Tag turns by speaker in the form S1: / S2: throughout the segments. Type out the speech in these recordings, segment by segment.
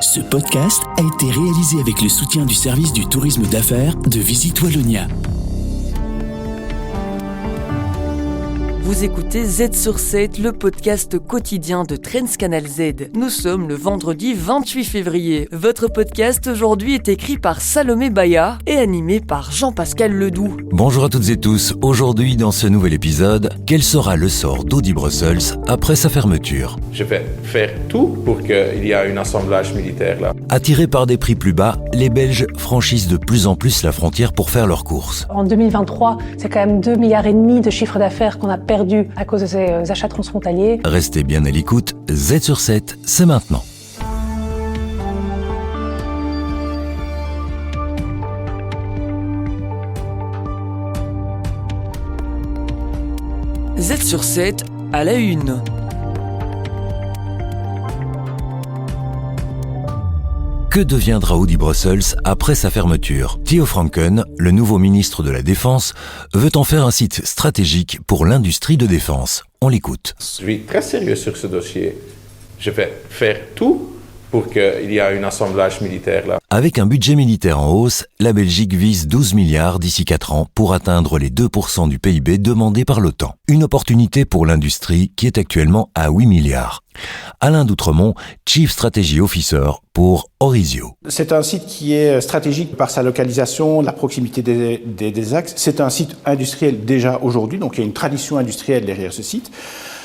S1: Ce podcast a été réalisé avec le soutien du service du tourisme d'affaires de Visite Wallonia.
S2: Vous écoutez Z sur 7, le podcast quotidien de Transcanal Z. Nous sommes le vendredi 28 février. Votre podcast aujourd'hui est écrit par Salomé Baya et animé par Jean-Pascal Ledoux.
S3: Bonjour à toutes et tous. Aujourd'hui, dans ce nouvel épisode, quel sera le sort d'Audi Brussels après sa fermeture ?
S4: Je vais faire tout pour qu'il y ait un assemblage militaire là.
S3: Attirés par des prix plus bas, les Belges franchissent de plus en plus la frontière pour faire leurs courses.
S5: En 2023, c'est quand même 2,5 milliards de chiffre d'affaires qu'on a perdu à cause de ces achats transfrontaliers.
S3: Restez bien à l'écoute, Z sur 7, c'est maintenant.
S2: Z sur 7 à la une.
S3: Que deviendra Audi Brussels après sa fermeture ? Theo Franken, le nouveau ministre de la Défense, veut en faire un site stratégique pour l'industrie de défense. On l'écoute.
S4: Je suis très sérieux sur ce dossier. Je vais faire tout pour qu'il y ait un assemblage militaire là.
S3: Avec un budget militaire en hausse, la Belgique vise 12 milliards d'ici 4 ans pour atteindre les 2% du PIB demandés par l'OTAN. Une opportunité pour l'industrie qui est actuellement à 8 milliards. Alain Doutremont, Chief Strategy Officer pour Orizio.
S6: C'est un site qui est stratégique par sa localisation, la proximité des axes. C'est un site industriel déjà aujourd'hui, donc il y a une tradition industrielle derrière ce site.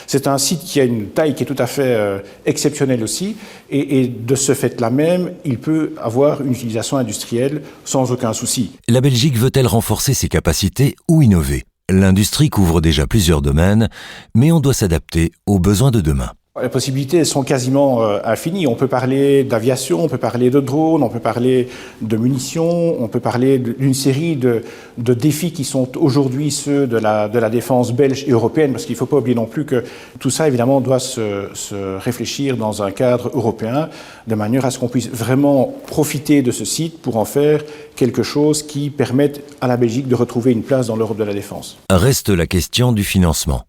S6: C'est un site qui a une taille qui est tout à fait exceptionnelle aussi, et de ce fait-là même, il peut avoir une utilisation industrielle sans aucun souci.
S3: La Belgique veut-elle renforcer ses capacités ou innover ? L'industrie couvre déjà plusieurs domaines, mais on doit s'adapter aux besoins de demain.
S6: Les possibilités sont quasiment infinies. On peut parler d'aviation, on peut parler de drones, on peut parler de munitions, on peut parler d'une série de défis qui sont aujourd'hui ceux de la défense belge et européenne, parce qu'il ne faut pas oublier non plus que tout ça, évidemment, doit se réfléchir dans un cadre européen, de manière à ce qu'on puisse vraiment profiter de ce site pour en faire quelque chose qui permette à la Belgique de retrouver une place dans l'Europe de la défense.
S3: Reste la question du financement.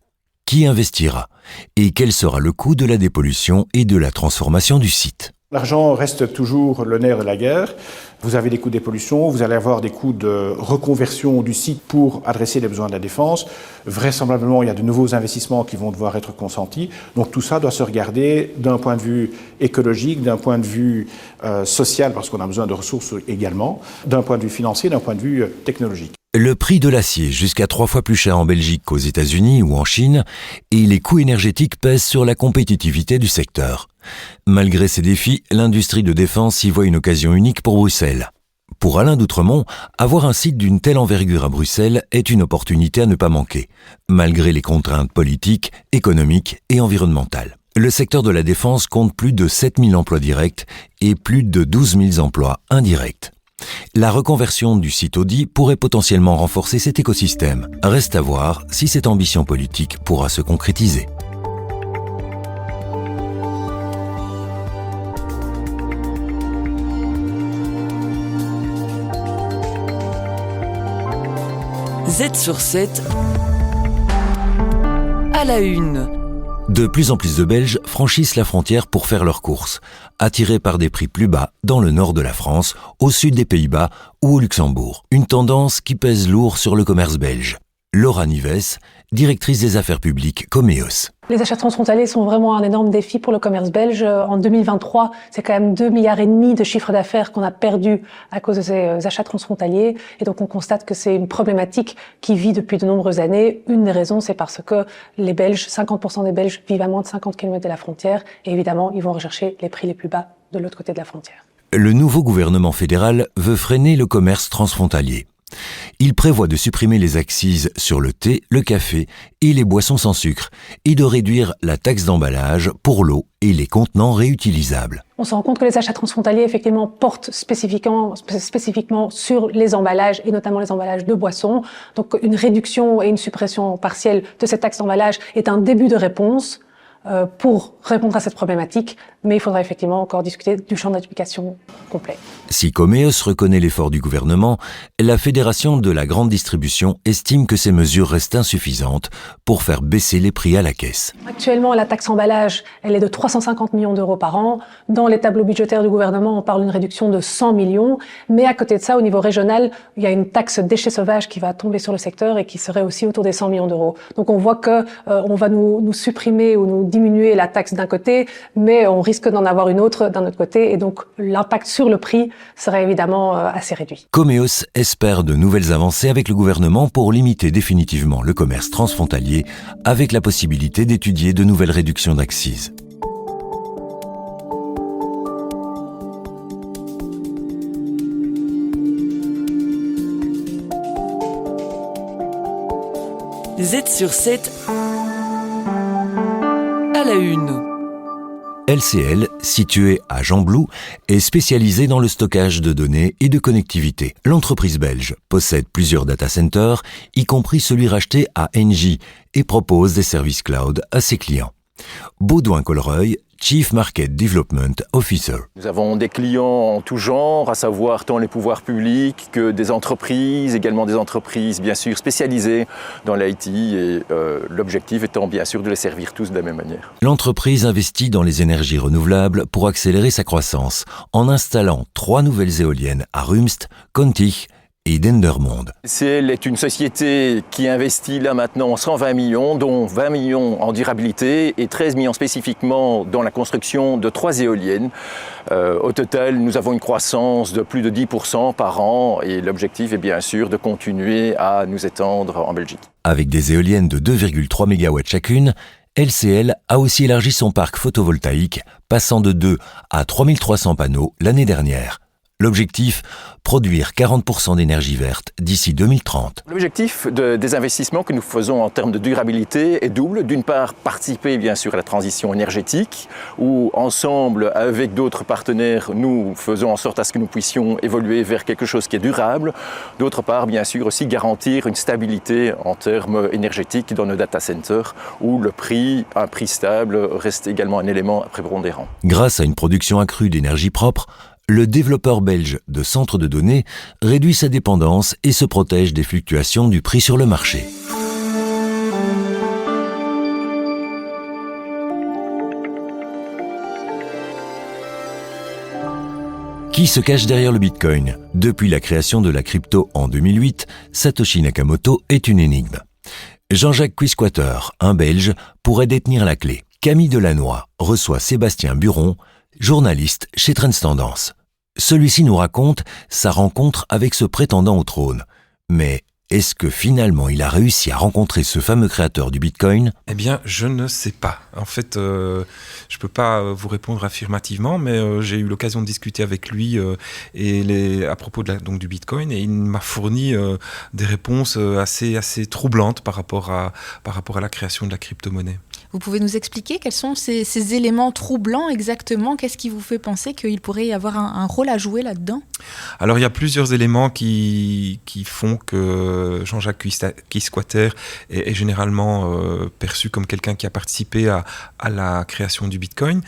S3: Qui investira ? Et quel sera le coût de la dépollution et de la transformation du site ?
S6: L'argent reste toujours le nerf de la guerre. Vous avez des coûts de dépollution, vous allez avoir des coûts de reconversion du site pour adresser les besoins de la défense. Vraisemblablement, il y a de nouveaux investissements qui vont devoir être consentis. Donc tout ça doit se regarder d'un point de vue écologique, d'un point de vue social, parce qu'on a besoin de ressources également, d'un point de vue financier, d'un point de vue technologique.
S3: Le prix de l'acier, jusqu'à 3 fois plus cher en Belgique qu'aux États-Unis ou en Chine, et les coûts énergétiques pèsent sur la compétitivité du secteur. Malgré ces défis, l'industrie de défense y voit une occasion unique pour Bruxelles. Pour Alain Doutremont, avoir un site d'une telle envergure à Bruxelles est une opportunité à ne pas manquer, malgré les contraintes politiques, économiques et environnementales. Le secteur de la défense compte plus de 7000 emplois directs et plus de 12 000 emplois indirects. La reconversion du site Audi pourrait potentiellement renforcer cet écosystème. Reste à voir si cette ambition politique pourra se concrétiser.
S2: Z sur 7 à la une.
S3: De plus en plus de Belges franchissent la frontière pour faire leurs courses, attirés par des prix plus bas dans le nord de la France, au sud des Pays-Bas ou au Luxembourg. Une tendance qui pèse lourd sur le commerce belge. Laura Nives, directrice des affaires publiques Comeos.
S5: Les achats transfrontaliers sont vraiment un énorme défi pour le commerce belge. En 2023, c'est quand même 2,5 milliards de chiffre d'affaires qu'on a perdu à cause de ces achats transfrontaliers. Et donc on constate que c'est une problématique qui vit depuis de nombreuses années. Une des raisons, c'est parce que les Belges, 50% des Belges vivent à moins de 50 km de la frontière. Et évidemment, ils vont rechercher les prix les plus bas de l'autre côté de la frontière.
S3: Le nouveau gouvernement fédéral veut freiner le commerce transfrontalier. Il prévoit de supprimer les accises sur le thé, le café et les boissons sans sucre et de réduire la taxe d'emballage pour l'eau et les contenants réutilisables.
S5: On se rend compte que les achats transfrontaliers, effectivement, portent spécifiquement sur les emballages et notamment les emballages de boissons. Donc, une réduction et une suppression partielle de cette taxe d'emballage est un début de réponse. pour répondre à cette problématique, mais il faudra effectivement encore discuter du champ d'application complet.
S3: Si Comeos reconnaît l'effort du gouvernement, la Fédération de la grande distribution estime que ces mesures restent insuffisantes pour faire baisser les prix à la caisse.
S5: Actuellement, la taxe emballage, elle est de 350 millions d'euros par an. Dans les tableaux budgétaires du gouvernement, on parle d'une réduction de 100 millions. Mais à côté de ça, au niveau régional, il y a une taxe déchets sauvages qui va tomber sur le secteur et qui serait aussi autour des 100 millions d'euros. Donc on voit que on va nous supprimer ou nous diminuer la taxe d'un côté, mais on risque d'en avoir une autre d'un autre côté. Et donc l'impact sur le prix serait évidemment assez réduit.
S3: Comeos espère de nouvelles avancées avec le gouvernement pour limiter définitivement le commerce transfrontalier avec la possibilité d'étudier de nouvelles réductions d'accise.
S2: Z sur 7 à la une.
S3: LCL, située à Gembloux, est spécialisée dans le stockage de données et de connectivité. L'entreprise belge possède plusieurs data centers, y compris celui racheté à Engie, et propose des services cloud à ses clients. Baudouin Colreuil, Chief Market Development Officer.
S7: Nous avons des clients en tout genre, à savoir tant les pouvoirs publics que des entreprises, également des entreprises bien sûr spécialisées dans l'IT et l'objectif étant bien sûr de les servir tous de la même manière.
S3: L'entreprise investit dans les énergies renouvelables pour accélérer sa croissance en installant 3 nouvelles éoliennes à Rumst, Kontich et Dendermonde.
S7: LCL est une société qui investit là maintenant 120 millions, dont 20 millions en durabilité et 13 millions spécifiquement dans la construction de 3 éoliennes. Au total, nous avons une croissance de plus de 10% par an et l'objectif est bien sûr de continuer à nous étendre en Belgique.
S3: Avec des éoliennes de 2,3 MW chacune, LCL a aussi élargi son parc photovoltaïque, passant de 2 à 3300 panneaux l'année dernière. L'objectif, produire 40% d'énergie verte d'ici 2030.
S7: L'objectif des investissements que nous faisons en termes de durabilité est double. D'une part, participer bien sûr à la transition énergétique, où ensemble, avec d'autres partenaires, nous faisons en sorte à ce que nous puissions évoluer vers quelque chose qui est durable. D'autre part, bien sûr, aussi garantir une stabilité en termes énergétiques dans nos data centers, où un prix stable, reste également un élément prépondérant.
S3: Grâce à une production accrue d'énergie propre, le développeur belge de centres de données réduit sa dépendance et se protège des fluctuations du prix sur le marché. Qui se cache derrière le Bitcoin ? Depuis la création de la crypto en 2008, Satoshi Nakamoto est une énigme. Jean-Jacques Quisquater, un Belge, pourrait détenir la clé. Camille Delannoy reçoit Sébastien Buron, journaliste chez Trends Tendance. Celui-ci nous raconte sa rencontre avec ce prétendant au trône. Mais est-ce que finalement il a réussi à rencontrer ce fameux créateur du Bitcoin ?
S8: Eh bien, je ne sais pas. En fait, je ne peux pas vous répondre affirmativement, mais j'ai eu l'occasion de discuter avec lui à propos donc, du Bitcoin, et il m'a fourni des réponses assez troublantes par rapport à la création de la crypto-monnaie.
S9: Vous pouvez nous expliquer quels sont ces éléments troublants exactement ? Qu'est-ce qui vous fait penser qu'il pourrait y avoir un rôle à jouer là-dedans ?
S8: Alors, il y a plusieurs éléments qui font que Jean-Jacques Quisquater est généralement perçu comme quelqu'un qui a participé à la création du Bitcoin.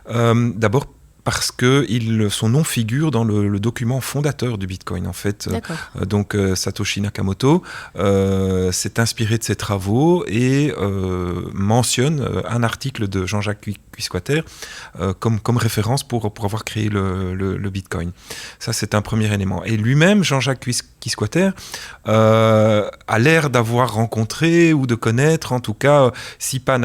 S8: D'abord, parce que son nom figure dans le document fondateur du Bitcoin. En fait, donc Satoshi Nakamoto s'est inspiré de ses travaux et mentionne un article de Jean-Jacques Quisquater comme référence pour avoir créé le Bitcoin. Ça, c'est un premier élément. Et lui-même, Jean-Jacques Quisquater, a l'air d'avoir rencontré ou de connaître, en tout cas, si pas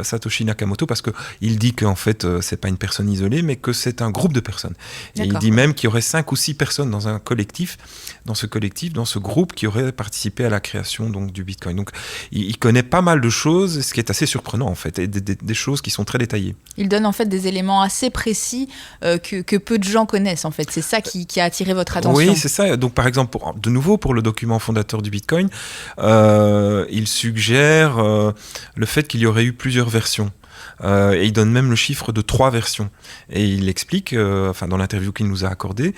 S8: Satoshi Nakamoto, parce qu'il dit qu'en fait, c'est pas une personne isolée, mais que c'est un groupe de personnes. Et il dit même qu'il y aurait 5 ou 6 personnes dans ce groupe qui auraient participé à la création donc, du Bitcoin. Donc, il connaît pas mal de choses, ce qui est assez surprenant, en fait, et des choses qui sont très détaillées.
S9: Il donne, en fait, des éléments assez précis que peu de gens connaissent, en fait. C'est ça qui a attiré votre attention.
S8: Oui, c'est ça. Donc, par exemple, de nouveau, pour le document fondateur du Bitcoin, il suggère le fait qu'il y aurait eu plusieurs versions. Et il donne même le chiffre de 3 versions. Et il explique, dans l'interview qu'il nous a accordée,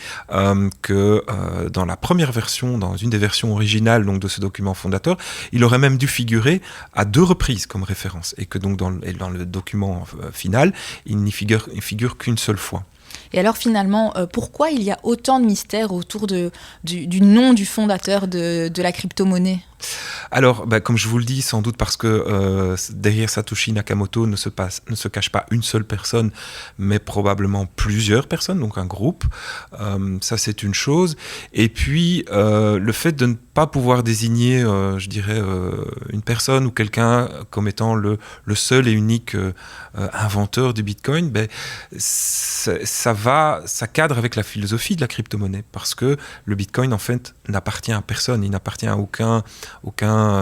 S8: que dans la première version, dans une des versions originales donc, de ce document fondateur, il aurait même dû figurer à 2 reprises comme référence. Et que donc dans le document final, il n'y figure qu'une seule fois.
S9: Et alors finalement, pourquoi il y a autant de mystères autour du nom du fondateur de la crypto-monnaie ?
S8: Alors, comme je vous le dis, sans doute parce que derrière Satoshi Nakamoto ne se cache pas une seule personne, mais probablement plusieurs personnes, donc un groupe. Ça, c'est une chose. Et puis, le fait de ne pas pouvoir désigner, une personne ou quelqu'un comme étant le seul et unique inventeur du Bitcoin, ça cadre avec la philosophie de la crypto-monnaie. Parce que le Bitcoin, en fait, n'appartient à personne. Il n'appartient à aucun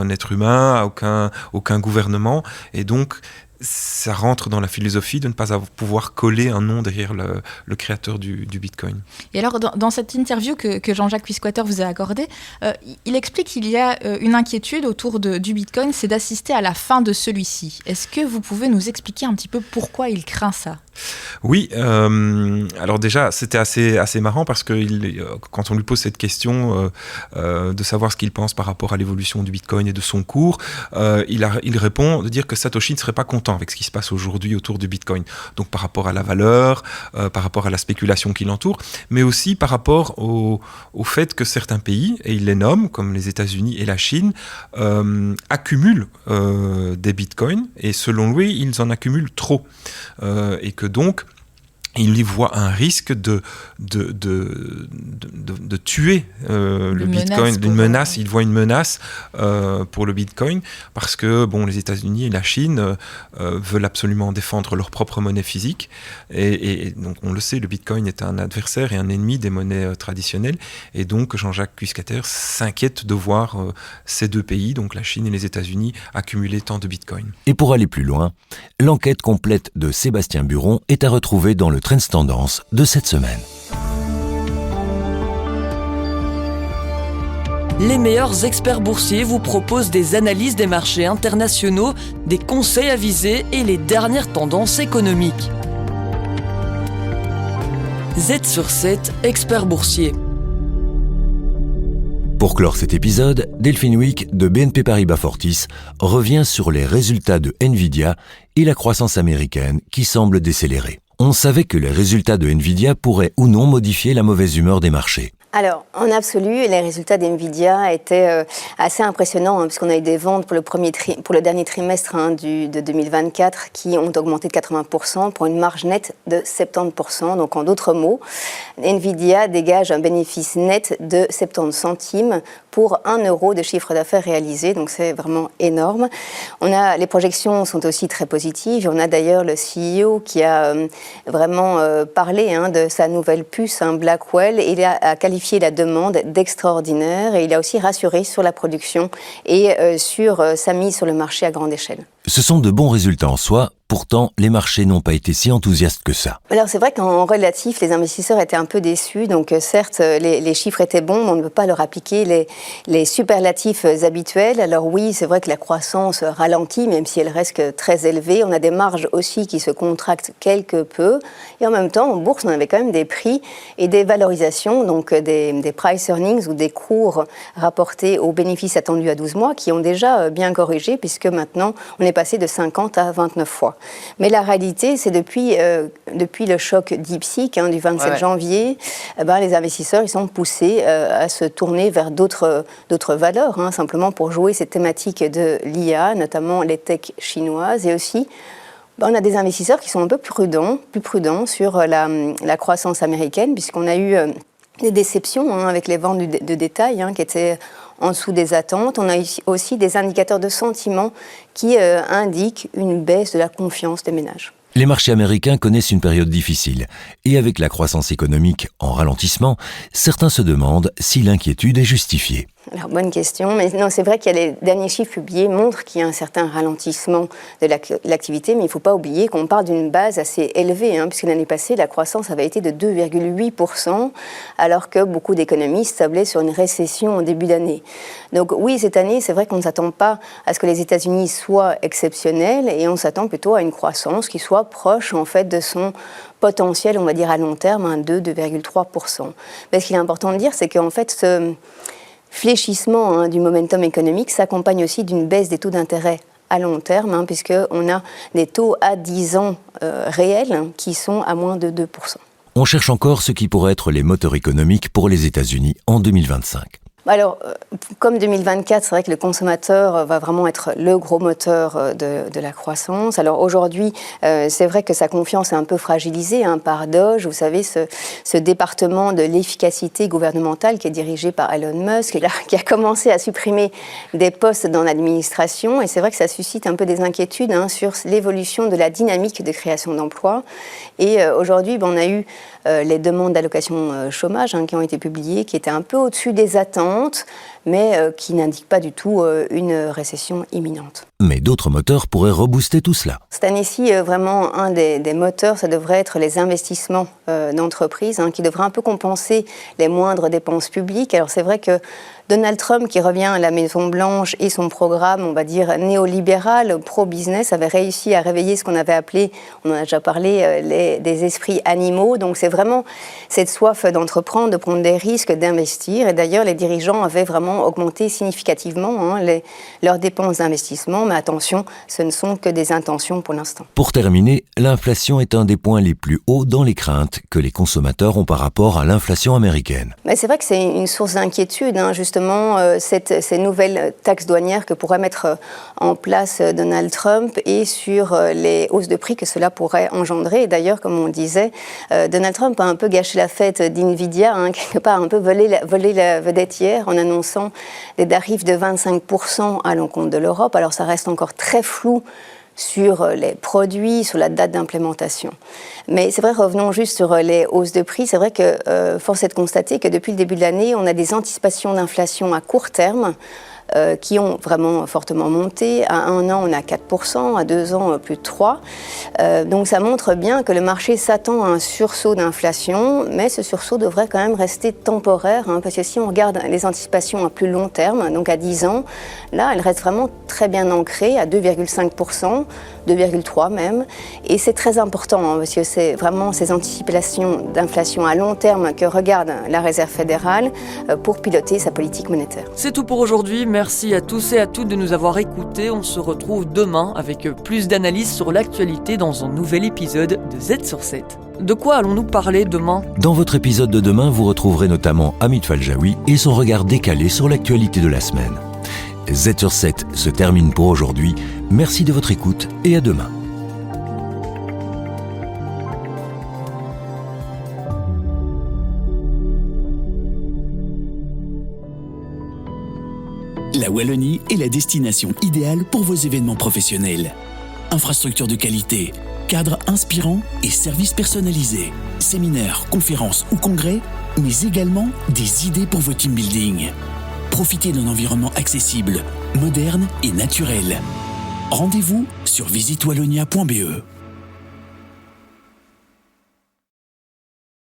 S8: être humain, à aucun gouvernement, et donc ça rentre dans la philosophie de ne pas pouvoir coller un nom derrière le créateur du Bitcoin.
S9: Et alors, dans cette interview que Jean-Jacques Cuisquater vous a accordée, il explique qu'il y a une inquiétude autour du Bitcoin, c'est d'assister à la fin de celui-ci. Est-ce que vous pouvez nous expliquer un petit peu pourquoi il craint ça ?
S8: Oui, alors déjà, c'était assez marrant parce que quand on lui pose cette question de savoir ce qu'il pense par rapport à l'évolution du Bitcoin et de son cours, il répond de dire que Satoshi ne serait pas content avec ce qui se passe aujourd'hui autour du Bitcoin. Donc par rapport à la valeur, par rapport à la spéculation qui l'entoure, mais aussi par rapport au fait que certains pays, et il les nomme, comme les États-Unis et la Chine, accumulent des Bitcoins, et selon lui, ils en accumulent trop. Et que donc, il y voit un risque de tuer le Bitcoin, d'une menace. Il voit une menace pour le Bitcoin parce que les États-Unis et la Chine veulent absolument défendre leur propre monnaie physique. Et donc, on le sait, le Bitcoin est un adversaire et un ennemi des monnaies traditionnelles. Et donc, Jean-Jacques Cuisquater s'inquiète de voir ces 2 pays, donc la Chine et les États-Unis, accumuler tant de Bitcoin.
S3: Et pour aller plus loin, l'enquête complète de Sébastien Buron est à retrouver dans le Trends Tendance de cette semaine.
S2: Les meilleurs experts boursiers vous proposent des analyses des marchés internationaux, des conseils avisés et les dernières tendances économiques. Z sur 7, expert boursier.
S3: Pour clore cet épisode, Delphine Wick de BNP Paribas Fortis revient sur les résultats de Nvidia et la croissance américaine qui semble décélérer. On savait que les résultats de Nvidia pourraient ou non modifier la mauvaise humeur des marchés.
S10: Alors, en absolu, les résultats d'NVIDIA étaient assez impressionnants, puisqu'on a eu des ventes pour le dernier trimestre de 2024 qui ont augmenté de 80% pour une marge nette de 70%. Donc, en d'autres mots, NVIDIA dégage un bénéfice net de 70 centimes pour 1 euro de chiffre d'affaires réalisé. Donc, c'est vraiment énorme. Les projections sont aussi très positives. On a d'ailleurs le CEO qui a vraiment parlé de sa nouvelle puce, Blackwell, et il a qualifié la demande d'extraordinaire, et il a aussi rassuré sur la production et sur sa mise sur le marché à grande échelle.
S3: Ce sont de bons résultats en soi, pourtant les marchés n'ont pas été si enthousiastes que ça.
S10: Alors c'est vrai qu'en relatif, les investisseurs étaient un peu déçus, donc certes les chiffres étaient bons, mais on ne peut pas leur appliquer les superlatifs habituels. Alors oui, c'est vrai que la croissance ralentit, même si elle reste très élevée. On a des marges aussi qui se contractent quelque peu, et en même temps, en bourse, on avait quand même des prix et des valorisations, donc des price earnings ou des cours rapportés aux bénéfices attendus à 12 mois qui ont déjà bien corrigé, puisque maintenant on est passé de 50 à 29 fois. Mais la réalité, c'est depuis le choc DeepSeek du 27 janvier, les investisseurs ils sont poussés à se tourner vers d'autres valeurs, simplement pour jouer ces thématiques de l'IA, notamment les techs chinoises, et aussi on a des investisseurs qui sont un peu plus prudents sur la croissance américaine, puisqu'on a eu des déceptions avec les ventes de détail qui étaient en dessous des attentes. On a aussi des indicateurs de sentiment qui indiquent une baisse de la confiance des ménages.
S3: Les marchés américains connaissent une période difficile, et avec la croissance économique en ralentissement, certains se demandent si l'inquiétude est justifiée.
S10: Alors, bonne question, mais non, c'est vrai que les derniers chiffres publiés montrent qu'il y a un certain ralentissement de l'activité, mais il ne faut pas oublier qu'on part d'une base assez élevée, puisque l'année passée, la croissance avait été de 2,8%, alors que beaucoup d'économistes tablaient sur une récession en début d'année. Donc oui, cette année, c'est vrai qu'on ne s'attend pas à ce que les États-Unis soient exceptionnels, et on s'attend plutôt à une croissance qui soit proche, en fait, de son potentiel, on va dire à long terme, 2,3%. Mais ce qu'il est important de dire, c'est qu'en fait, ce fléchissement du momentum économique s'accompagne aussi d'une baisse des taux d'intérêt à long terme, puisqu'on a des taux à 10 ans réels qui sont à moins de 2%.
S3: On cherche encore ce qui pourrait être les moteurs économiques pour les États-Unis en 2025.
S10: Alors, comme 2024, c'est vrai que le consommateur va vraiment être le gros moteur de la croissance. Alors aujourd'hui, c'est vrai que sa confiance est un peu fragilisée par DOGE. Vous savez, ce département de l'efficacité gouvernementale qui est dirigé par Elon Musk, qui a commencé à supprimer des postes dans l'administration. Et c'est vrai que ça suscite un peu des inquiétudes sur l'évolution de la dynamique de création d'emplois. Et aujourd'hui, on a eu les demandes d'allocation chômage qui ont été publiées, qui étaient un peu au-dessus des attentes, mais qui n'indiquent pas du tout une récession imminente.
S3: Mais d'autres moteurs pourraient rebooster tout cela.
S10: Cette année-ci, vraiment, un des moteurs, ça devrait être les investissements d'entreprises, qui devraient un peu compenser les moindres dépenses publiques. Alors c'est vrai que Donald Trump, qui revient à la Maison-Blanche, et son programme, on va dire, néolibéral, pro-business, avait réussi à réveiller ce qu'on avait appelé, on en a déjà parlé, des esprits animaux. Donc c'est vraiment cette soif d'entreprendre, de prendre des risques, d'investir. Et d'ailleurs, les dirigeants avaient vraiment augmenté significativement leurs dépenses d'investissement. Mais attention, ce ne sont que des intentions pour l'instant.
S3: Pour terminer, l'inflation est un des points les plus hauts dans les craintes que les consommateurs ont par rapport à l'inflation américaine.
S10: Mais c'est vrai que c'est une source d'inquiétude, justement, ces nouvelles taxes douanières que pourrait mettre en place Donald Trump et sur les hausses de prix que cela pourrait engendrer. Et d'ailleurs, comme on disait, Donald Trump a un peu gâché la fête d'NVIDIA, quelque part un peu volé la vedette hier en annonçant des tarifs de 25% à l'encontre de l'Europe. Alors ça reste encore très flou sur les produits, sur la date d'implémentation. Mais c'est vrai, revenons juste sur les hausses de prix. C'est vrai que force est de constater que depuis le début de l'année, on a des anticipations d'inflation à court terme qui ont vraiment fortement monté. À 1 an, on a 4%, à 2 ans, plus de 3%. Donc ça montre bien que le marché s'attend à un sursaut d'inflation, mais ce sursaut devrait quand même rester temporaire, parce que si on regarde les anticipations à plus long terme, donc à 10 ans, là, elles restent vraiment très bien ancrées à 2,5%, 2,3% même. Et c'est très important, parce que c'est vraiment ces anticipations d'inflation à long terme que regarde la Réserve fédérale pour piloter sa politique monétaire.
S2: C'est tout pour aujourd'hui. Merci à tous et à toutes de nous avoir écoutés. On se retrouve demain avec plus d'analyses sur l'actualité dans un nouvel épisode de Z sur 7. De quoi allons-nous parler demain ?
S3: Dans votre épisode de demain, vous retrouverez notamment Hamid Faljaoui et son regard décalé sur l'actualité de la semaine. Z sur 7 se termine pour aujourd'hui. Merci de votre écoute et à demain.
S1: La Wallonie est la destination idéale pour vos événements professionnels. Infrastructures de qualité, cadres inspirants et services personnalisés, séminaires, conférences ou congrès, mais également des idées pour vos team building. Profitez d'un environnement accessible, moderne et naturel. Rendez-vous sur visitewallonia.be.